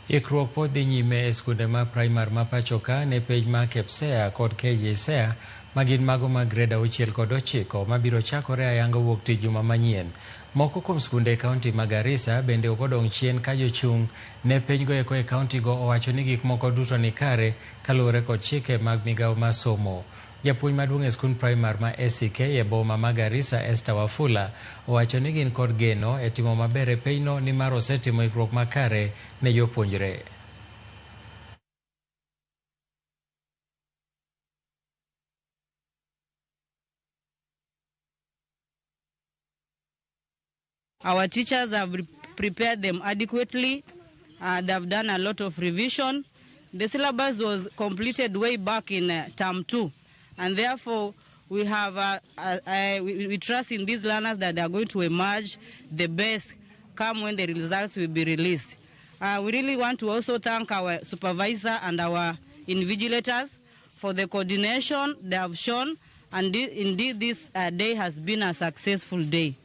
Ikruok pod dhi nyime e skunde ma primar ma pachoka ne penj ma KEPSEA kod KJSEA magin mago mag grade 6 kod 9 mabiro chakore ayanga wuok tich juma manyien. Moko kuom skunde e kaunti ma Garissa bende ok odong' chien ka jochung' ne penj go eko e kaunti go owacho ni gik moko duto ni kare kaluwore kod chike mag migawo mar somo. Japuonj maduong' e skund primar ma SEK e boma ma Garissa Esther Wafula owacho ni gin kod geno e timo maber e penyno nimar osetimo ikruok makare ne jopuonjre. Our teachers have prepared them adequately. They have done a lot of revision. The syllabus was completed way back in term 2, and therefore we have we trust in these learners that they are going to emerge the best come when the results will be released. We really want to also thank our supervisor and our invigilators for the coordination they have shown, and indeed this day has been a successful day.